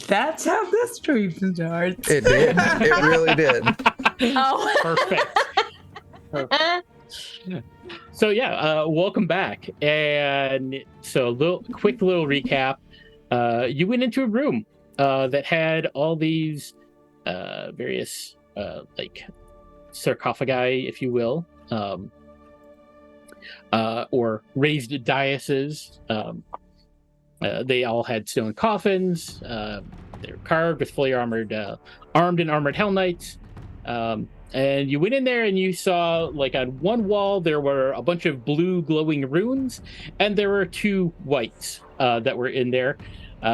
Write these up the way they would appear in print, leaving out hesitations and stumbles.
That's how the stream starts. It did. It really did. Oh, Perfect. So yeah, welcome back. And so quick little recap. You went into a room that had all these various like sarcophagi, if you will, or raised daises. They all had stone coffins. They were carved with fully armed and armored Hell Knights. And you went in there and you saw, like, on one wall there were a bunch of blue glowing runes, and there were 2 whites that were in there.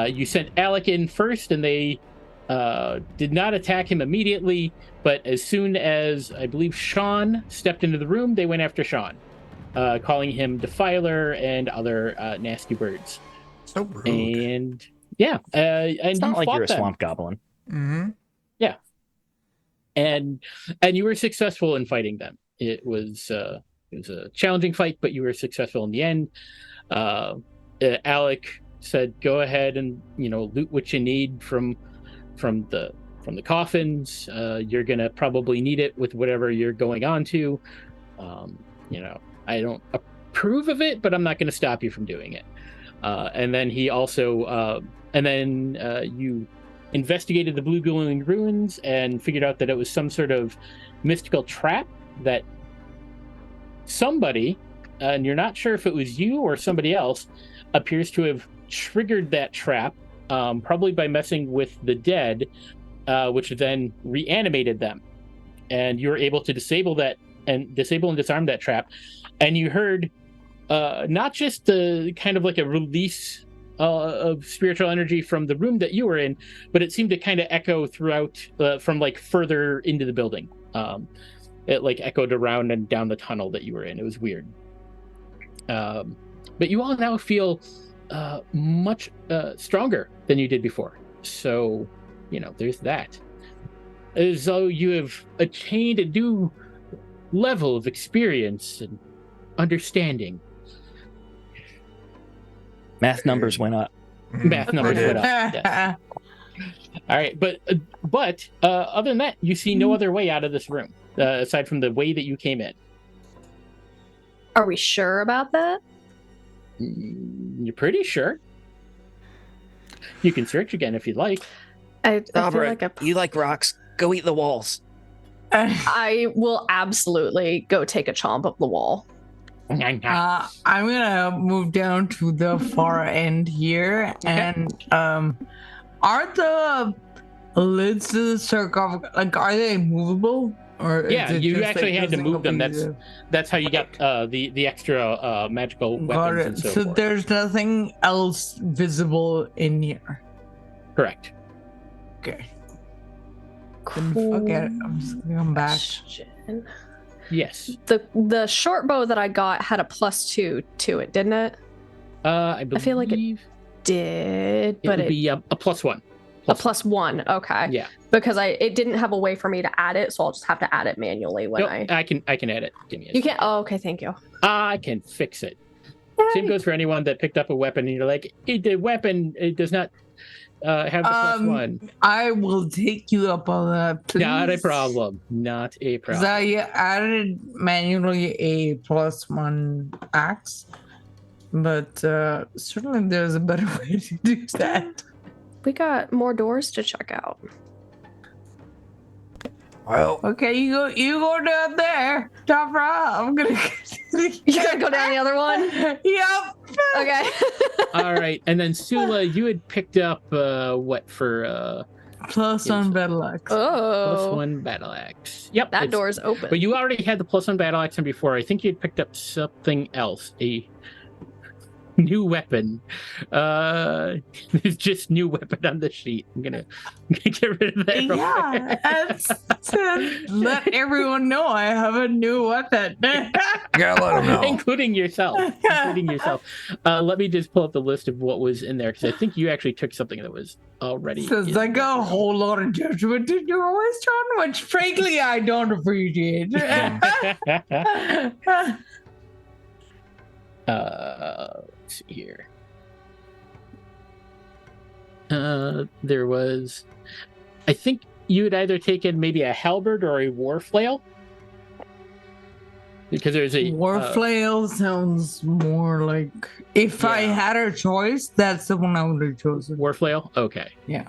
You sent Alec in first, and they did not attack him immediately, but as soon as, I believe, Sean stepped into the room, they went after Sean, calling him Defiler and other nasty words. So rude. And yeah, and it's not you like fought you're a them. swamp goblin. Mm-hmm. Yeah, and you were successful in fighting them. It was a challenging fight, but you were successful in the end. Alec said, "Go ahead and loot what you need from the coffins. You're gonna probably need it with whatever you're going on to. I don't approve of it, but I'm not going to stop you from doing it." And then he also, you investigated the blue glowing ruins and figured out that it was some sort of mystical trap that somebody, and you're not sure if it was you or somebody else, appears to have triggered that trap, probably by messing with the dead, which then reanimated them. And you were able to disable and disarm that trap. And you heard not just the kind of like a release of spiritual energy from the room that you were in, but it seemed to kind of echo throughout from like further into the building. It like echoed around and down the tunnel that you were in. It was weird. But you all now feel much stronger than you did before. So, there's that. As though you have attained a new level of experience and understanding. Math numbers went up. Math numbers went up. Yes. All right, but other than that, you see no other way out of this room aside from the way that you came in. Are we sure about that? You're pretty sure. You can search again if you'd like. I feel Robert, like you like rocks. Go eat the walls. I will absolutely go take a chomp of the wall. I'm gonna move down to the far end here, and are the lids to the sarcophagus, like, are they movable? Or yeah, is it you just, actually like, had to move them. piece of- That's how you got the extra magical Got weapons it. and so So forth. there's nothing else visible in here. Correct. Okay. Then fuck it. I'm just gonna come back. Question. Yes. The short bow that I got had a +2 to it, didn't it? I believe feel like it did, it but would be a +1. a +1. Okay. Yeah. Because it didn't have a way for me to add it, so I'll just have to add it manually when Nope, I can add it. Give me a You can't. Oh, okay. Thank you. I can fix it. Same goes for anyone that picked up a weapon and you're like, the weapon it does not have the +1. I will take you up on that, please. Not a problem. Not a Because problem. I added manually a +1 axe, but certainly there's a better way to do that. We got more doors to check out. Well, Okay, you go down there. Top right. I'm gonna. You gotta go down the other one. Yep. Okay. All right. And then Sula, you had picked up what for +1 battle axe. Oh. +1 battle axe. Yep. That it's- door's open. But you already had the +1 battle axe from before. I think you had picked up something else. A new weapon. There's just new weapon on the sheet. I'm gonna get rid of that. real Yeah, quick. that's to let everyone know I have a new weapon. gotta let them know. Including yourself. Let me just pull up the list of what was in there because I think you actually took something that was already. Says in like there. a whole lot of judgment in your voice, John, which frankly I don't appreciate. Let's see here. There was, I think you had either taken maybe a halberd or a war flail. Because there's a War flail sounds more like if I Yeah. had a choice, that's the one I would have chosen. war flail. Okay, Yeah.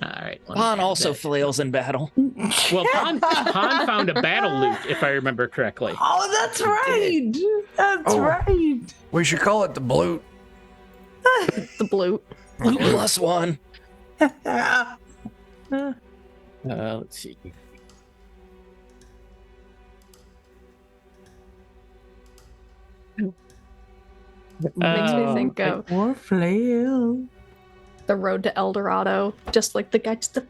all right. let me Pon add also that. flails in battle. Well, Pon found a battle loot, if I remember correctly. Oh, that's right. That's Oh. right. We should call it the blute. The blue. +1. Let's see. Makes me think of War flail. the road to El Dorado, just like the guy to the.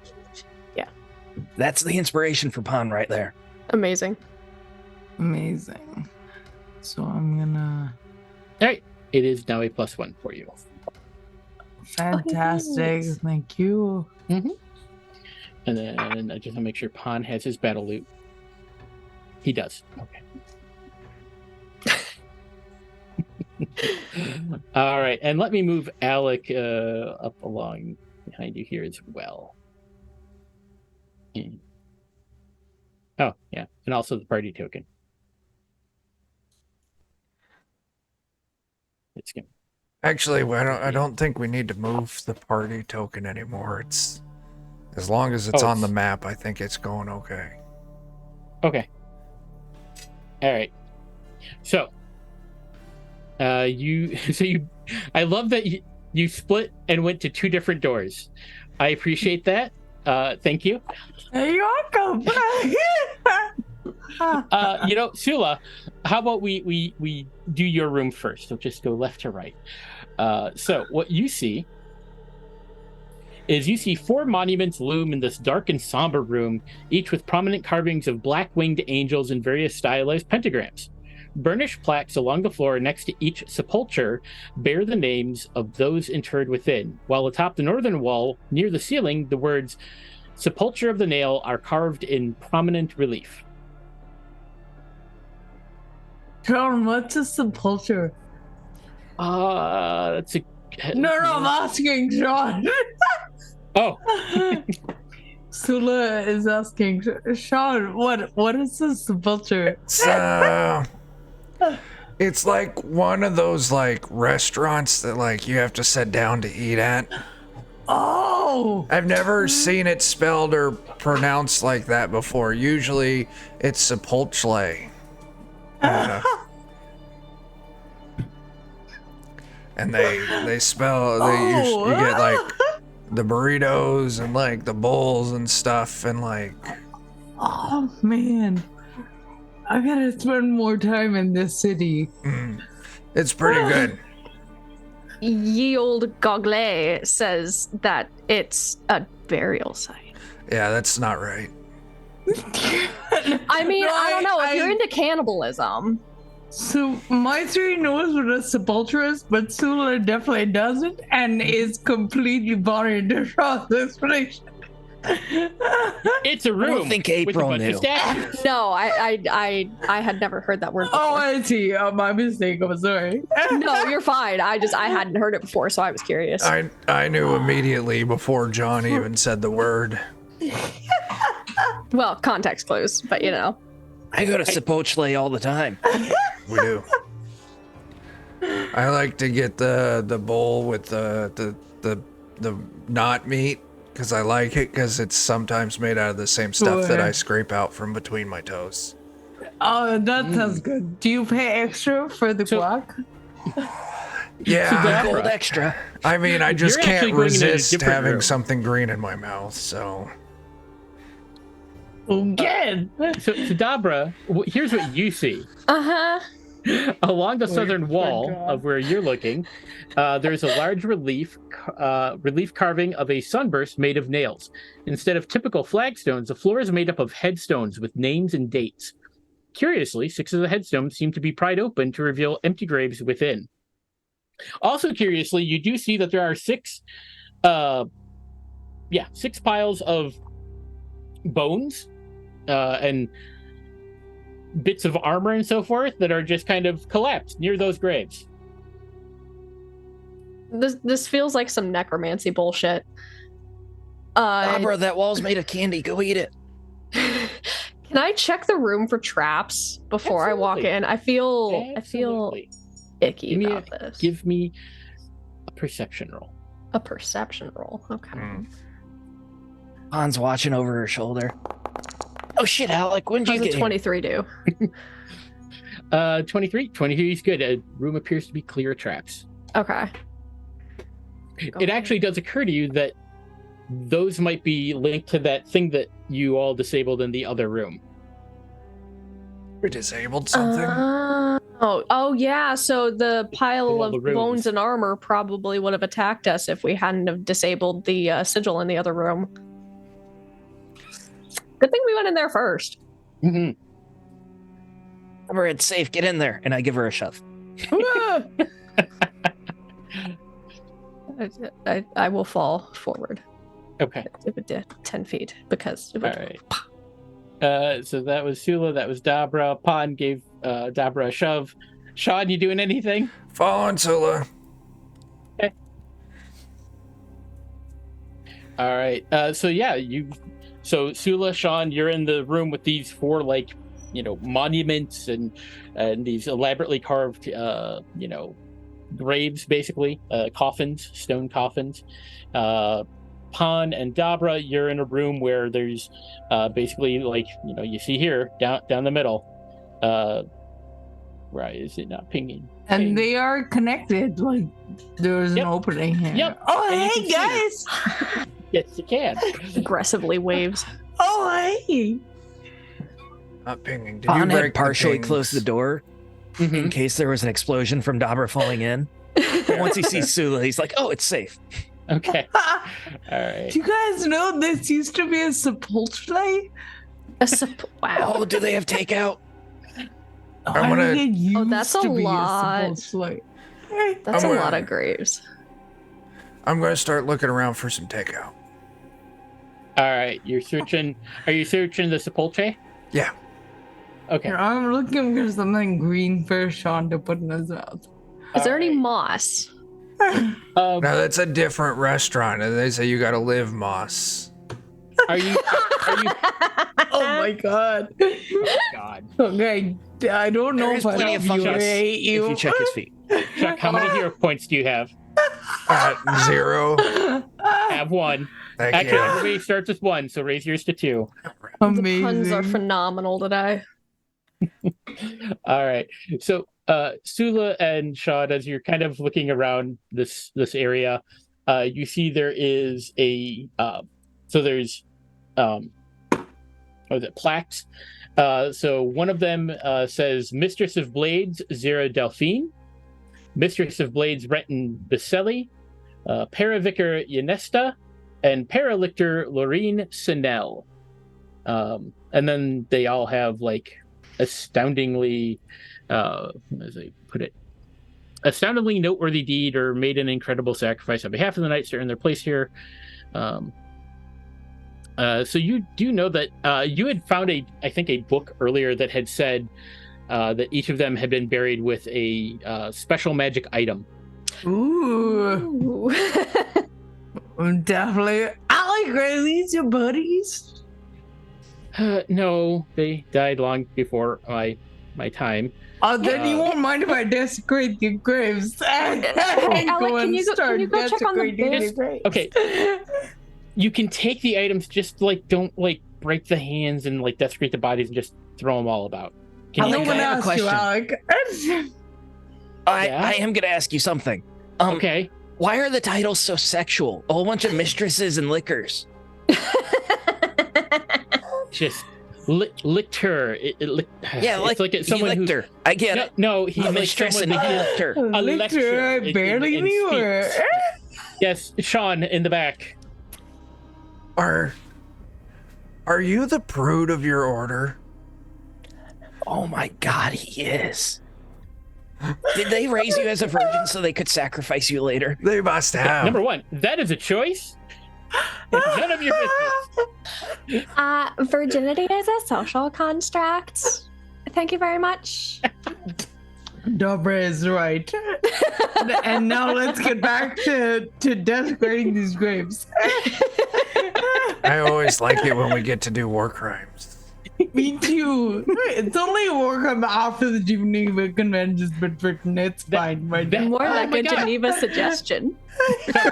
That's the inspiration for Pon right there. Amazing. Amazing. So I'm gonna. All right, it is now a +1 for you. Fantastic. nice. Thank you. And then I just want to make sure Pon has his battle loot. He does. Okay. All right, and let me move Alec up along behind you here as well. Oh, yeah, and also the party token. It's good. Actually, I don't think we need to move the party token anymore. It's as long as it's Oh, on the it's- map, I think it's going okay. Okay. All right. So, I love that you split and went to 2 different doors. I appreciate that. Thank you. You're welcome. Sula, how about we do your room first? So just go left to right. So what you see is 4 monuments loom in this dark and somber room, each with prominent carvings of black-winged angels and various stylized pentagrams. Burnished plaques along the floor next to each sepulchre bear the names of those interred within, while atop the northern wall, near the ceiling, the words "Sepulchre of the Nail" are carved in prominent relief. Sean, what's a sepulcher? That's a... No, I'm asking Sean. Oh, Sula is asking Sean, what is a sepulcher? It's like one of those like restaurants that like you have to sit down to eat at. Oh, I've never seen it spelled or pronounced like that before. Usually it's sepulchre. And they spell you get like the burritos and like the bowls and stuff and like oh man, I gotta spend more time in this city. it's pretty good. Ye old Goggle says that it's a burial site. Yeah, that's not right. I mean, No, I don't know. If you're I- into cannibalism, So my three knows what a sepulcher is, but Sula definitely doesn't, and is completely bought into Sean's explanation. it's a don't room think with a April bunch knew. of statues. no, I had never heard that word before. Oh, I see. My mistake. I'm sorry. No, you're fine. I hadn't heard it before, so I was curious. I knew immediately before John even said the word. Well, context clues, but you know. I go to Sepulchre all the time. We do. I like to get the bowl with the not meat because I like it because it's sometimes made out of the same stuff that I scrape out from between my toes. Oh, that sounds good. Do you pay extra for the guac? Yeah, Gold extra. I mean, I just You're actually can't going in a resist different having room. something green in my mouth, so. Again. So, Dabra, here's what you see. Uh-huh. Along the southern my wall God. of where you're looking, there's a large relief carving of a sunburst made of nails. Instead of typical flagstones, the floor is made up of headstones with names and dates. Curiously, 6 of the headstones seem to be pried open to reveal empty graves within. Also curiously, you do see that there are 6 piles of bones and bits of armor and so forth that are just kind of collapsed near those graves. This feels like some necromancy bullshit. Bro, that wall's made of candy. Go eat it. Can I check the room for traps before I walk in? I feel icky about this. Give me a perception roll. A perception roll. Okay. Han's watching over her shoulder. Oh shit, Alec, when did you get 23 do? 23 is good. A room appears to be clear of traps. Okay. It actually does occur to you that those might be linked to that thing that you all disabled in the other room. We disabled something? Oh yeah. So the pile of the rooms. bones and armor probably would have attacked us if we hadn't have disabled the sigil in the other room. Good thing we went in there first. Mm-hmm. Amber, it's safe. Get in there. And I give her a shove. I will fall forward. Okay. If it did 10 feet because it would. All right. So that was Sula. That was Dabra. Pan gave Dabra a shove. Sean, you doing anything? Following Sula. Okay. All right. So Sula, Sean, you're in the room with these four monuments and these elaborately carved graves, basically coffins, stone coffins. Pan and Dabra, you're in a room where there's basically you see here down the middle. Right, is it not pinging? And they are connected. Like there's an opening here. Yep. Oh, And hey guys. Yes, you can. Aggressively waves. Oh, hey. Not pinging. Did Han you had break partially the closed the door in case there was an explosion from Dabra falling in. But once he sees Sula, he's like, oh, it's safe. Okay. All right. Do you guys know this used to be a sepulchre? Wow. Oh, do they have takeout? I'm gonna- Oh, that's a lot. That's I'm a lot of graves. I'm going to start looking around for some takeout. All right. You're searching. Are you searching the sepulchre? Yeah. Okay. Here, I'm looking for something green for Sean to put in his mouth. Is there any moss? No, that's a different restaurant. And they say you got to live moss. Are you? Oh my god. God. Okay, I don't know There is if I plenty of fungus hate if you. you check his feet. Chuck, how many hero points do you have? 0. Have 1. Thank Actually, you. everybody starts with 1, so raise yours to 2. Amazing. The puns are phenomenal today. All right. So, Sula and Sean, as you're kind of looking around this area, you see there is plaques. So one of them says Mistress of Blades, Zera Delphine, Mistress of Blades, Renton Biselli, Paravicar Yanesta, and Paralictor Lorene Sinel. And then they all have astoundingly, as I put it, astoundingly noteworthy deed or made an incredible sacrifice on behalf of the knights that are in their place here. So you do know that you had found a book earlier that had said that each of them had been buried with a special magic item. Ooh. Definitely. I like these your buddies. No, they died long before my time. Then you won't mind if I desecrate your graves. Alec, can you go check on the base? Okay. You can take the items, just don't break the hands and desecrate the bodies and just throw them all about. Can you? Alec, I have a question. Alec. I am going to ask you something. Okay. Why are the titles so sexual? A whole bunch of mistresses and liquors. Just licked her. Yeah, it's like someone he licked her. I get it. No, he A mistress and someone he that licked her. a lecture. I barely knew her. Yes, Sean in the back. Are you the prude of your order? Oh my god, he is. Did they raise you as a virgin so they could sacrifice you later? They must have. Number 1, that is a choice. It's none of your business. Virginity is a social construct. Thank you very much. Dobra is right. And now let's get back to desecrating these graves. I always like it when we get to do war crimes. Me too. It's only a war crime after the Geneva Convention's been written. It's fine. More like a Geneva suggestion.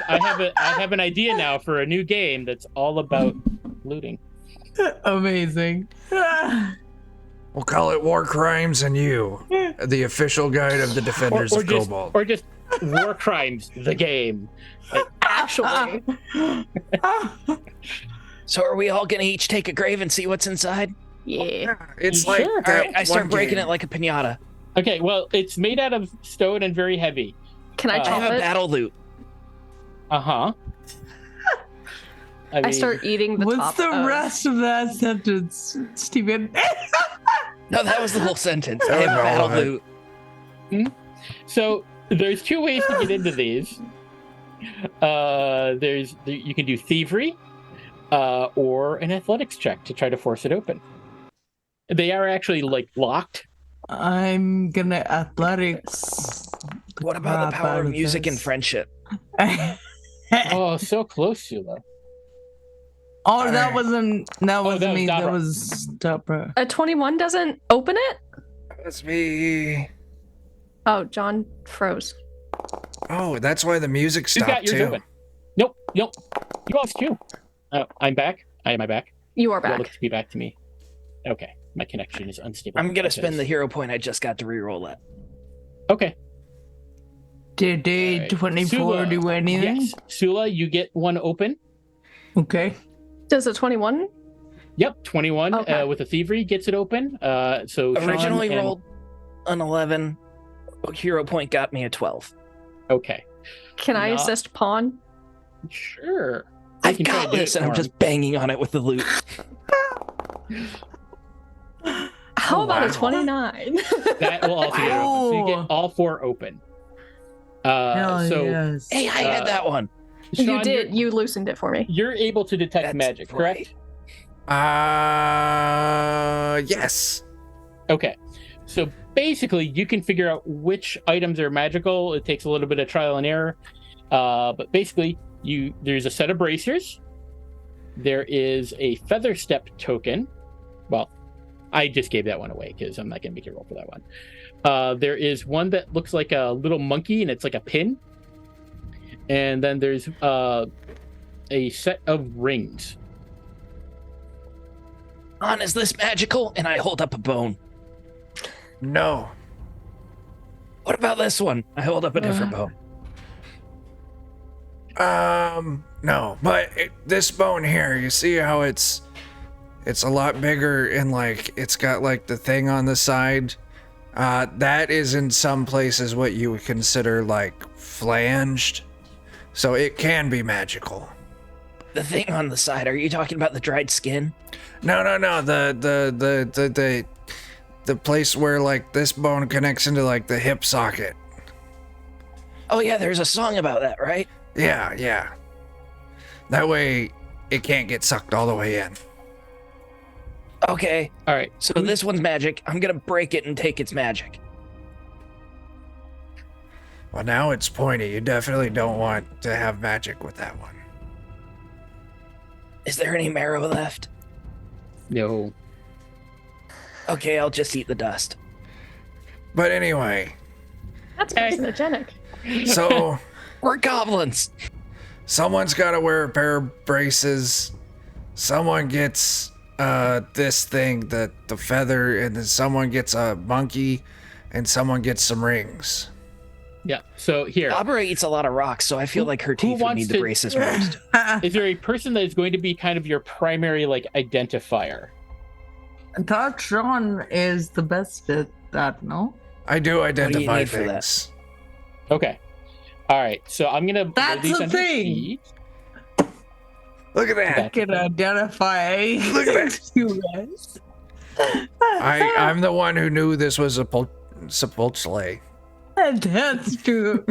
I have an idea now for a new game that's all about looting. Amazing. We'll call it War Crimes and You, the official guide of the Defenders of Cobalt. Or just War Crimes, the game. Actually. So are we all gonna each take a grave and see what's inside? Yeah. It's Sure. like All right, I start breaking it like a piñata. Okay, well, it's made out of stone and very heavy. Can I I chop have a it? battle loot. Uh-huh. I start eating the top. What's the rest of that sentence, Steven? No, that was the whole sentence. I That have was all battle of it. loot. So there's two ways to get into these. You can do thievery, or an athletics check to try to force it open. They are actually like locked. I'm gonna athletics. What about the power of music and friendship? Oh, so close, Sula. Oh, that wasn't. That wasn't me. Dabra. That was Dabra. A 21 doesn't open it? That's me. Oh, John froze. Oh, that's why the music You got stopped yours too. open. Nope. You lost too. I'm back. Am I back? You are It back. looks to be back to me. Okay, my connection is unstable. I'm gonna Okay. spend the hero point I just got to reroll that. Okay. Did day Alright. 24 Sula, do anything? Yes, Sula, you get one open. Okay. Does a 21? Yep, 21 Okay. with a thievery gets it open. So Sean Originally and- rolled an 11. Hero point got me a 12. Okay, Can I Not- assist Pawn? sure. I I've can try got to do this, it and I'm for just banging on it with the loot. How about wow. a 29? him. That will also get it open. So you Oh. get all four open. Hell So yes. Hey, I had that one. Sean, You did. You loosened it for me. You're able to detect That's magic, right. correct? Yes. Okay. So basically, you can figure out which items are magical. It takes a little bit of trial and error. But basically, there's a set of bracers. There is a feather step token. Well, I just gave that one away because I'm not going to make you roll for that one. There is one that looks like a little monkey, and it's like a pin. And then there's a set of rings. On, is this magical? And I hold up a bone. No. What about this one? I hold up a different bone. No, but this bone here, you see how it's a lot bigger and like it's got like the thing on the side. That is in some places what you would consider like flanged, so it can be magical. The thing on the side, are you talking about the dried skin? No, the place where like this bone connects into like the hip socket. Oh yeah, there's a song about that, right? Yeah. That way it can't get sucked all the way in. Okay, All right. so this one's magic. I'm gonna break it and take its magic. Well, now it's pointy. You definitely don't want to have magic with that one. Is there any marrow left? No. Okay, I'll just eat the dust. But anyway, That's Hey. carcinogenic. so We're goblins. someone's got to wear a pair of braces. Someone gets this thing, the feather, and then someone gets a monkey, and someone gets some rings. Yeah. So here, Abra eats a lot of rocks, so I feel like her teeth would wants need the to- braces most. is there a person that is going to be kind of your primary like identifier? I thought Sean is the best at that, no? I do identify need for that? things. Okay. All right. So I'm gonna. That's these the under thing. sheet. Look at that. Okay. Can identify. Look at that. You guys. I'm the one who knew this was a sepulchre. That's true.